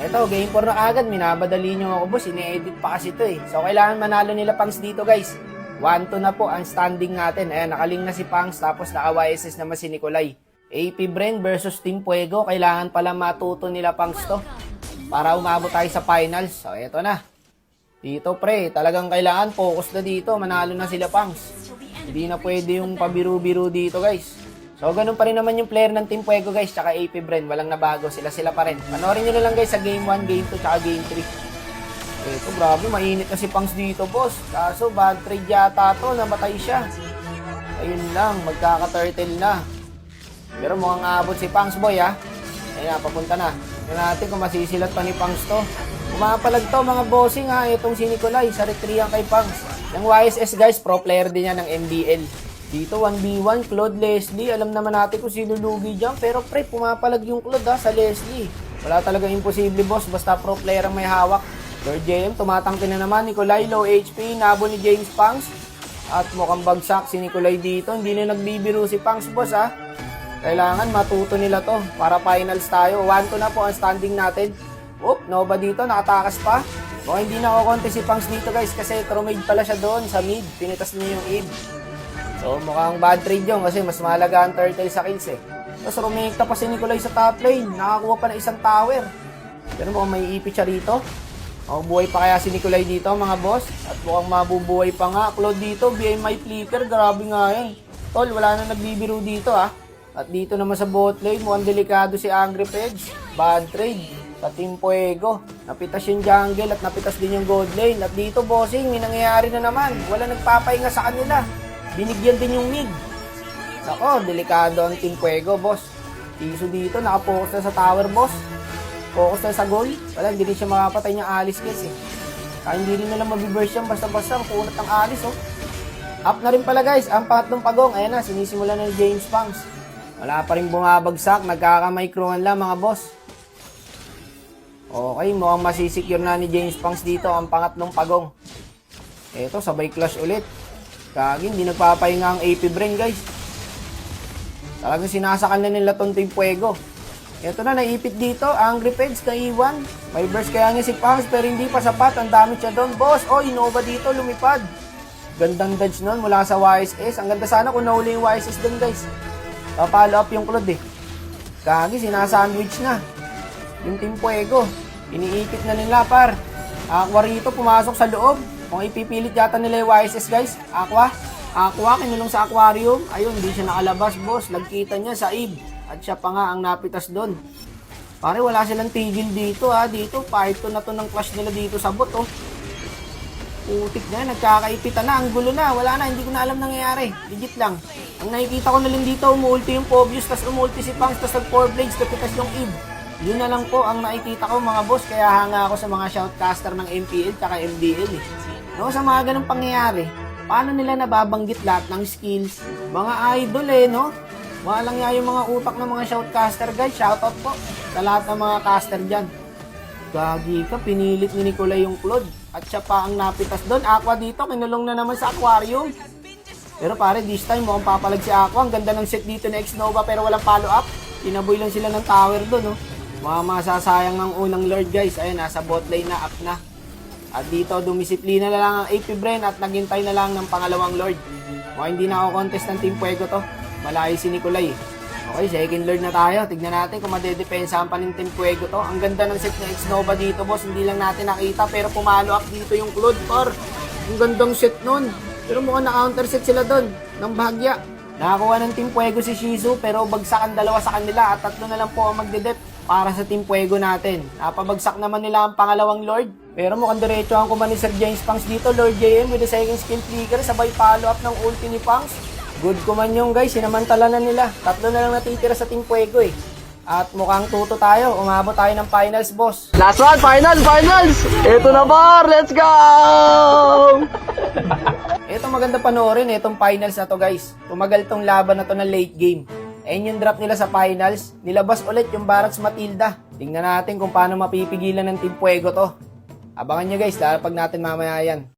Eto, game 4 na agad. Minabadali nyo ako, boss. Ine-edit pa kasi ito eh. So, kailangan manalo nila Pangs dito, guys. 1-2 na po ang standing natin. Ayan, nakaling na si Pangs. Tapos naka-YSS naman si Nikolai. AP Bren versus Team Fuego. Kailangan pala matuto nila Pangs to. Para umabot tayo sa finals. So, eto na. Dito, pre. Talagang kailangan. Focus na dito. Manalo na sila Pangs. Hindi na pwede yung pabiru-biru dito, guys. So, ganun pa rin naman yung player ng Team Fuego, guys, tsaka AP Bren. Walang nabago. Sila pa rin. Panoorin nyo na lang, guys, sa Game 1, Game 2, tsaka Game 3. Eto, grabe. Mainit na si Pangs dito, boss. Kaso, bad trade yata to. Namatay siya. Ayun lang. Magkaka-turtle na. Pero mukhang aabot si Pangs, boy, ha. Ayun na, papunta na. Tignan natin kung masisilat pa ni Pangs to. Pumapalag to, mga bossing, ha. Itong si Nikolai. Sa retriyan kay Pangs. Yung YSS, guys, pro player din yan ng MBL. Dito, 1v1, Claude, Leslie. Alam naman natin kung sino lugi dyan. Pero, pre, pumapalag yung Claude, ha, sa Leslie. Wala talagang imposible, boss. Basta pro player ang may hawak. Lord JM, tumatangkin na naman. Nikolai, low HP. Nabo ni James Pangs. At mukhang bagsak si Nikolai dito. Hindi na nagbibiro si Pangs, boss, ha. Kailangan matuto nila to para finals tayo. 1-2 na po ang standing natin. Oop, Nova dito. Nakatakas pa. Mukhang hindi na kukonti si Pangs dito, guys. Kasi trumade pala siya doon sa mid. Pinitas niya yung ib. So, mukhang bad trade yun kasi mas mahalaga ang turtle sa kills eh. Tapos rumekta pa si Nikolai sa top lane. Nakakuha pa ng isang tower. Pero mukhang may ipit siya rito. Buhay pa kaya si Nikolai dito, mga boss. At mukhang mabubuhay pa nga. Claude dito, BMI Flicker. Grabe nga yan. Tol, wala na nagbibiro dito ah. At dito naman sa bot lane, mukhang delikado si Angry Peds. Bad trade sa Team Fuego. Napitas yung jungle at napitas din yung gold lane. At dito, bossing, may nangyayari na naman. Wala nagpapahinga sa kanila. Binigyan din yung mid. Nako, delikado ang Team Fuego, boss. Tiso dito, nakapokus na sa tower, boss. Focus na sa goal. Wala, hindi rin siya makapatay niyang Alice, guys, eh. Kaya hindi rin nila mabiburst yan, basta-basta ang kunat ng Alice, oh. Up na rin pala, guys, ang pangatlong pagong. Ayan na, sinisimula na ni James Pangs. Wala pa rin bumabagsak, nagkakamicroan lang, mga boss. Okay, mukhang masisecure na ni James Pangs dito ang pangatlong pagong. Eto, sabay clash ulit. Kagi, hindi nagpapahinga ang AP Bren, guys. Talagang sinasakal na nila tong Team Fuego. Ito na, naipit dito. Angry Peds, naiwan. May burst kaya niya si Pangs, pero hindi pa sapat. Ang dami siya doon. Boss, oh, Innova dito, lumipad. Gandang dodge nun mula sa YSS. Ang ganda sana kung nahuli yung YSS doon, guys. Papalo up yung Claude, eh. Kagi, sinasandwich na. Yung Team Fuego. Iniipit na nila, par. Aqua rito, pumasok sa loob. Kung ipipilit yata nila yung YSS, guys. Aqua, kinulong sa aquarium. Ayun, hindi siya nakalabas, boss. Lagkita niya sa ib. At siya pa nga ang napitas doon. Pare, wala silang tigil dito, ha. Dito, 5-2 na to ng clash nila dito sa bot, oh. Putik na, nagkakaipitan na. Ang gulo na, wala na, hindi ko na alam nangyayari. Legit lang. Ang nakikita ko na lang dito, umulti yung Pobius, tas umulti si Pangs, tas nag-4 blades, napitas yung ib. Yun na lang po ang nakikita ko, mga boss. Kaya hanga ako sa mga shoutcaster ng MPL tsaka MDL, eh. No, sa mga ganung pangyayari, paano nila nababanggit lahat ng skills? Mga idol, eh, no? Walang nga yung mga utak ng mga shoutcaster, guys. Shoutout po sa lahat ng mga caster dyan. Gagi ka, pinilit ni Nikolai yung Claude. At siya pa ang napitas doon. Aqua dito, kinulong na naman sa aquarium. Pero pare, this time mukhang papalag si Aqua. Ang ganda ng set dito na X-Nova pero walang follow-up. Tinaboy lang sila ng tower doon, no? Mga masasayang ang unang Lord, guys. Ayun, nasa bot lane na, up na. At dito, dumisiplina na lang ang AP Bren at naghintay na lang ng pangalawang Lord. Mukhang hindi na ako contest ng Team Fuego to. Malayo si Nikolai. Okay, second Lord na tayo. Tignan natin kung madedepensahan pa ng Team Fuego to. Ang ganda ng set ng X-Nova dito, boss. Hindi lang natin nakita pero pumalo up dito yung Claude, par. Ang gandang set nun. Pero mukhang na-counter set sila doon ng bahagya. Nakakuha ng Team Fuego si Shizu pero bagsak ang dalawa sa kanila at tatlo na lang po ang magdedep para sa Team Fuego natin. Napabagsak naman nila ang pangalawang Lord. Pero mukhang diretso ang kumain ni Sir James Pangs dito. Lord JM with the second skill flicker. Sabay follow up ng ulti ni Pangs. Good kuman yung, guys. Sinamantala na nila. Tatlo na lang natitira sa Team Fuego, eh. At mukhang tuto tayo. Umabot tayo ng finals, boss. Last one, finals! Ito na, bar! Let's go! Ito maganda panoorin, itong finals na to, guys. Tumagal tong laban na to na late game. Ayun yung drop nila sa finals. Nilabas ulit yung Barracks Matilda. Tingnan natin kung paano mapipigilan ng Team Fuego to. Abangan nyo, guys, lalapag natin mamaya yan.